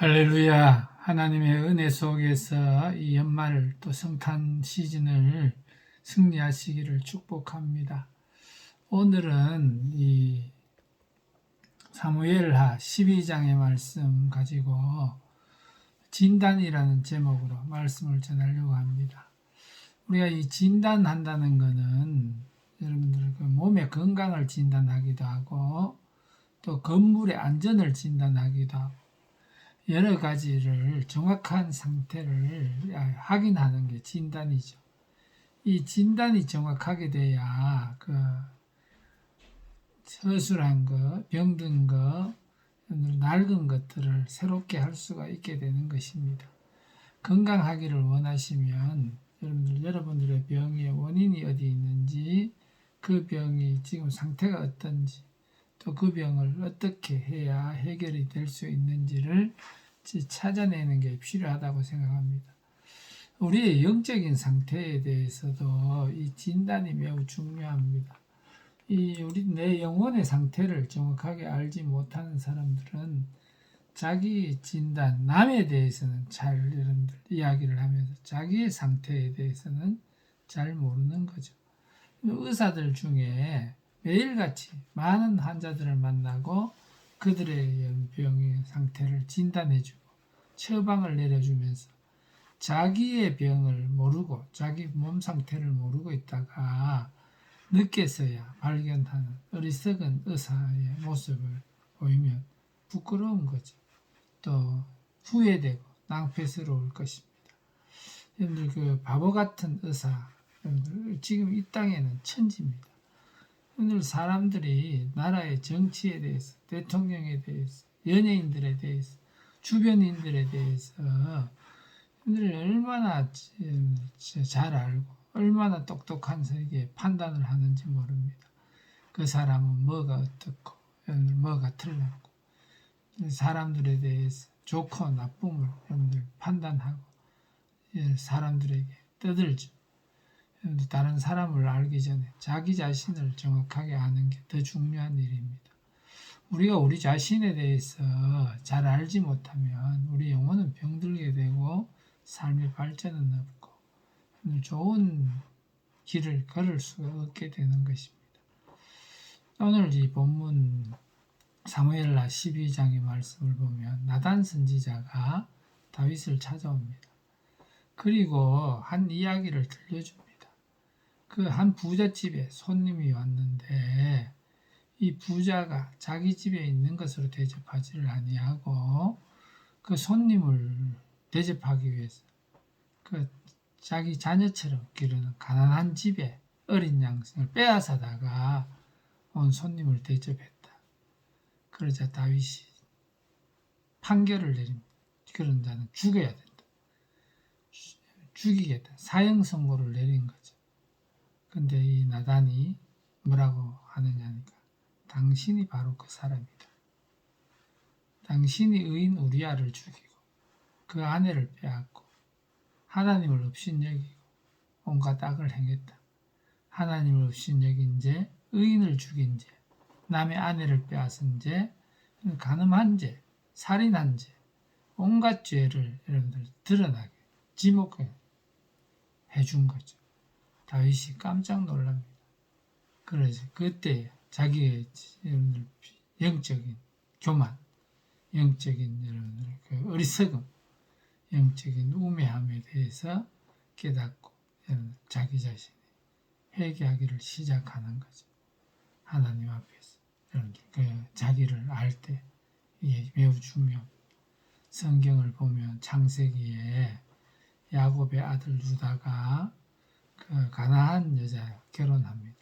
할렐루야. 하나님의 은혜 속에서 이 연말 또 성탄 시즌을 승리하시기를 축복합니다. 오늘은 이 사무엘하 12장의 말씀 가지고 진단이라는 제목으로 말씀을 전하려고 합니다. 우리가 이 진단한다는 것은 여러분들 그 몸의 건강을 진단하기도 하고 또 건물의 안전을 진단하기도 하고 여러 가지를 정확한 상태를 확인하는 게 진단이죠. 이 진단이 정확하게 돼야 그 서술한 거, 병든 거, 낡은 것들을 새롭게 할 수가 있게 되는 것입니다. 건강하기를 원하시면 여러분들의 병의 원인이 어디 있는지, 그 병이 지금 상태가 어떤지, 또 그 병을 어떻게 해야 해결이 될 수 있는지를 찾아내는 게 필요하다고 생각합니다. 우리의 영적인 상태에 대해서도 이 진단이 매우 중요합니다. 내 영혼의 상태를 정확하게 알지 못하는 사람들은 자기 진단, 남에 대해서는 잘 여러분들 이야기를 하면서 자기의 상태에 대해서는 잘 모르는 거죠. 의사들 중에 매일같이 많은 환자들을 만나고 그들의 병의 상태를 진단해주고 처방을 내려주면서 자기의 병을 모르고 자기 몸 상태를 모르고 있다가 늦게서야 발견하는 어리석은 의사의 모습을 보이면 부끄러운 거죠. 또 후회되고 낭패스러울 것입니다. 여러분들 그 바보 같은 의사, 여러분들 지금 이 땅에는 천지입니다. 오늘 사람들이 나라의 정치에 대해서, 대통령에 대해서, 연예인들에 대해서, 주변인들에 대해서 얼마나 잘 알고 얼마나 똑똑한 세계에 판단을 하는지 모릅니다. 그 사람은 뭐가 어떻고 뭐가 틀렸고 사람들에 대해서 좋고 나쁨을 여러분들 판단하고 사람들에게 떠들죠. 다른 사람을 알기 전에 자기 자신을 정확하게 아는 게 더 중요한 일입니다. 우리가 우리 자신에 대해서 잘 알지 못하면 우리 영혼은 병들게 되고 삶의 발전은 없고 좋은 길을 걸을 수가 없게 되는 것입니다. 오늘 이 본문 사무엘하 12장의 말씀을 보면 나단 선지자가 다윗을 찾아옵니다. 그리고 한 이야기를 들려줍니다. 그 한 부잣집에 손님이 왔는데 이 부자가 자기 집에 있는 것으로 대접하지를 아니하고 그 손님을 대접하기 위해서 그 자기 자녀처럼 기르는 가난한 집에 어린 양을 빼앗아다가 온 손님을 대접했다. 그러자 다윗이 판결을 내립니다. 그런 자는 죽여야 된다. 죽이겠다. 사형 선고를 내린 거죠. 근데 이 나단이 뭐라고 하느냐니까 당신이 바로 그 사람이다. 당신이 의인 우리아를 죽이고 그 아내를 빼앗고 하나님을 업신여기고 온갖 악을 행했다. 하나님을 업신여긴 죄, 의인을 죽인 죄, 남의 아내를 빼앗은 죄, 간음한 죄, 살인한 죄, 온갖 죄를 여러분들 드러나게 지목해 준 거죠. 다윗이 깜짝 놀랍니다. 그래서 그때 자기의 여러분들 영적인 교만, 영적인 여러분들 그 어리석음, 영적인 우매함에 대해서 깨닫고 자기 자신이 회개하기를 시작하는 거죠. 하나님 앞에서 여러분들 그 자기를 알 때 이게 매우 중요합니다. 성경을 보면 창세기에 야곱의 아들 유다가 그 가나안 여자 결혼합니다.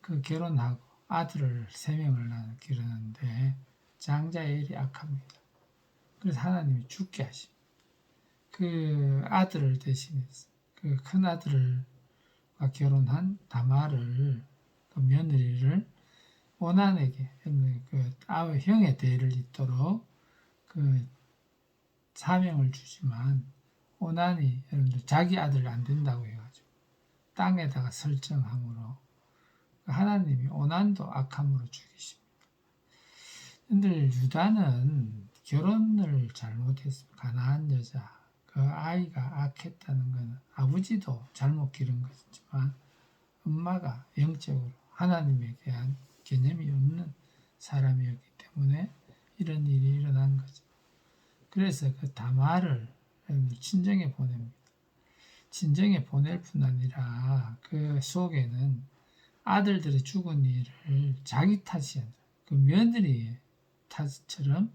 그 결혼하고 아들을 3명을 기르는데 장자의 일이 악합니다. 그래서 하나님이 죽게 하십니다. 그 아들을 대신해서 그 큰 아들과 결혼한 다말을 그 며느리를 오난에게 그 형의 대를 잇도록 그 사명을 주지만 오난이 여러분들 자기 아들 안 된다고 해가지고 땅에다가 설정함으로 하나님이 오난도 악함으로 죽이십니다. 근데 유다는 결혼을 잘못했습니다. 가난한 여자, 그 아이가 악했다는 것은 아버지도 잘못 기른 것이지만 엄마가 영적으로 하나님에 대한 개념이 없는 사람이었기 때문에 이런 일이 일어난 거죠. 그래서 그 다말을 친정에 보냅니다. 친정에 보낼 뿐 아니라 그 속에는 아들들의 죽은 일을 자기 탓이 아니라 그 며느리의 탓처럼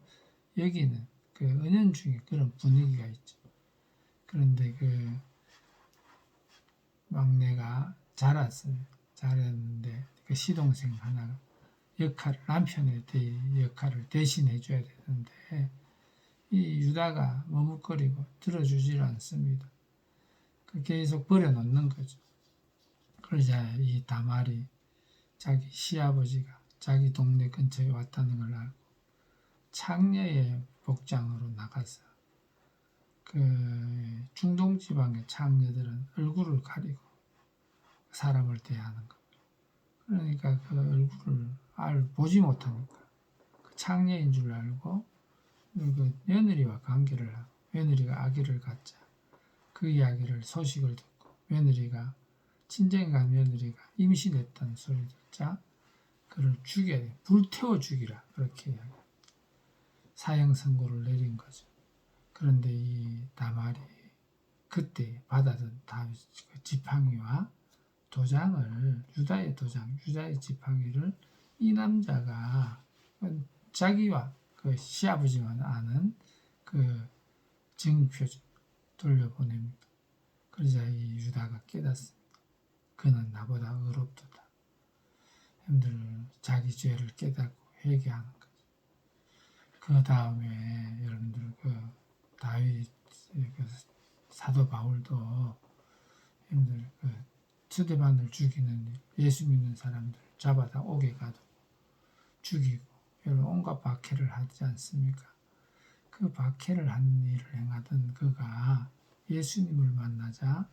여기는 그 은연중에 그런 분위기가 있죠. 그런데 그 막내가 자랐는데 그 시동생 하나가 남편의 역할을 대신해 줘야 되는데 이 유다가 머뭇거리고 들어주질 않습니다. 그 계속 버려놓는 거죠. 그러자 이 다말이 자기 시아버지가 자기 동네 근처에 왔다는 걸 알고 창녀의 복장으로 나가서 그 중동 지방의 창녀들은 얼굴을 가리고 사람을 대하는 것. 그러니까 그 얼굴을 보지 못하니까 그 창녀인 줄 알고 그 며느리와 관계를 하고 며느리가 아기를 갖자 그 이야기를 소식을 듣고 며느리가 친정에 간 며느리가 임신했다는 소리를 듣자 그를 죽여야 돼. 불태워 죽이라 그렇게 사형 선고를 내린 거죠. 그런데 이 다말이 그때 받아든 지팡이와 도장을 유다의 지팡이를 이 남자가 자기와 그 시아버지만 아는 그 증표죠. 돌려보냅니다. 그러자 이 유다가 깨닫습니다. 그는 나보다 의롭도다. 여러분들 자기 죄를 깨닫고 회개하는 거죠. 그 다음에 여러분들 그 다윗 그 사도 바울도 여러분들 그 스데반을 죽이는 예수 믿는 사람들 잡아다 옥에 가두고 죽이고 여러분 온갖 박해를 하지 않습니까? 그 박해를 하는 일을 행하던 그가 예수님을 만나자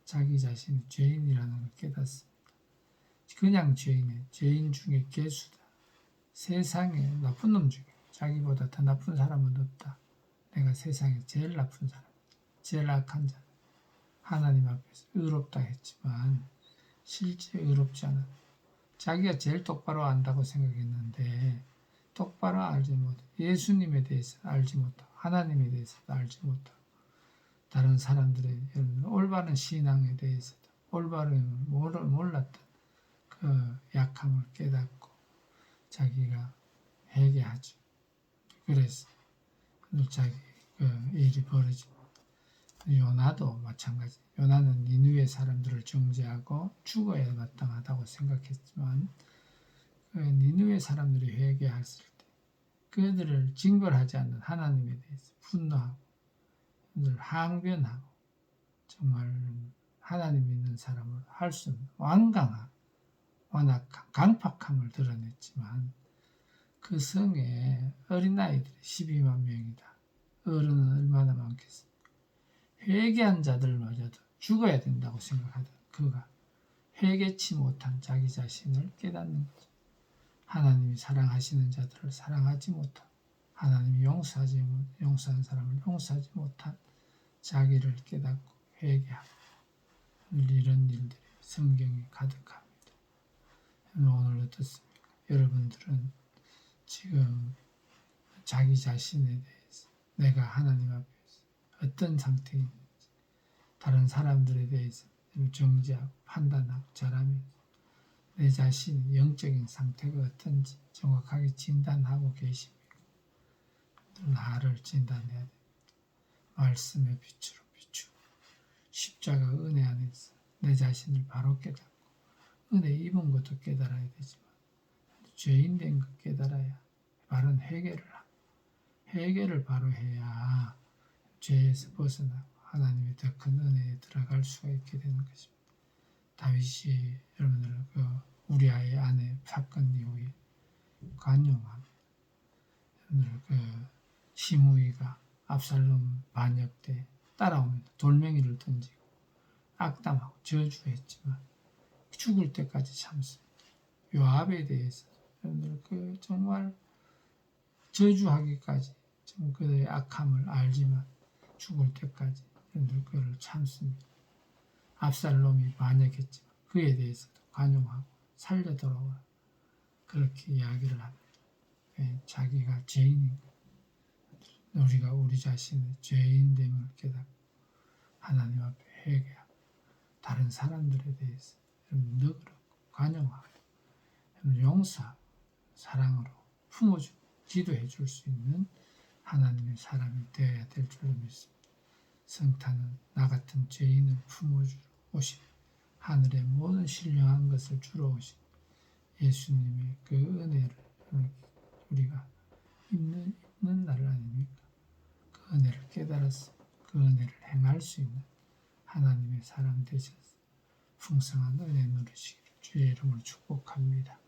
자기 자신이 죄인이라는 걸 깨닫습니다. 그냥 죄인 중에 괴수다. 세상에 나쁜 놈 중에 자기보다 더 나쁜 사람은 없다. 내가 세상에 제일 나쁜 사람, 제일 악한 자. 하나님 앞에서 의롭다 했지만 실제 의롭지 않아. 자기가 제일 똑바로 안다고 생각했는데 똑바로 알지 못해. 예수님에 대해서 알지 못하고 하나님에 대해서도 알지 못하고 다른 사람들의 올바른 신앙에 대해서도 올바른 몰랐던 그 약함을 깨닫고 자기가 회개하죠. 그래서 자기 그 일이 벌어집니다. 요나도 마찬가지. 요나는 니느웨 사람들을 정죄하고 죽어야 마땅하다고 생각했지만 그 니느웨 사람들이 회개했을 때 그들을 징벌하지 않는 하나님에 대해서 분노하고 항변하고 정말 하나님 믿는 사람을 할 수 없는 완강한 완악한 강팍함을 드러냈지만 그 성에 어린아이들이 12만 명이다. 어른은 얼마나 많겠습니까? 회개한 자들마저도 죽어야 된다고 생각하던 그가 회개치 못한 자기 자신을 깨닫는 거죠. 하나님이 사랑하시는 자들을 사랑하지 못하고 하나님이 용서하는 사람을 용서하지 못한 자기를 깨닫고 회개하고 이런 일들이 성경에 가득합니다. 오늘 어떻습니까? 여러분들은 지금 자기 자신에 대해서 내가 하나님 앞에서 어떤 상태에 있는지 다른 사람들에 대해서 정지하고 판단하고 잘하면서 내 자신의 영적인 상태가 어떤지 정확하게 진단하고 계십니까? 나를 진단해야 됩니다. 말씀의 빛으로 비추고 십자가 은혜 안에서 내 자신을 바로 깨닫고 은혜 입은 것도 깨달아야 되지만 죄인 된 것 깨달아야 바른 회개를 하고 회개를 바로 해야 죄에서 벗어나고 하나님의 더 큰 은혜에 들어갈 수가 있게 되는 것입니다. 다윗이 여러분들 그 우리아의 아내 사건 이후에 관용합니다. 여러분들 그 시므이가 압살롬 반역 때 따라오면서 돌멩이를 던지고 악담하고 저주했지만 죽을 때까지 참습니다. 요압에 대해서 여러분들 그 정말 저주하기까지 좀 그의 악함을 알지만 죽을 때까지 여러분들 그를 참습니다. 압살롬이 반역했지만 그에 대해서도 관용하고 살려들어와 그렇게 이야기를 합니다. 자기가 죄인인 우리가 우리 자신의 죄인됨을 깨닫고 하나님 앞에 회개하고 다른 사람들에 대해서 너그럽고 관용하고 용서하고 사랑으로 품어주고 기도해 줄 수 있는 하나님의 사람이 되어야 될 줄로 믿습니다. 성탄은 나 같은 죄인을 품어주러 오신 하늘의 모든 신령한 것을 주러 오신 예수님의 그 은혜를 우리가 입는 날 아닙니까? 그 은혜를 깨달았어. 그 은혜를 행할 수 있는 하나님의 사람 되셔서 풍성한 은혜 누리시기를 주의 이름으로 축복합니다.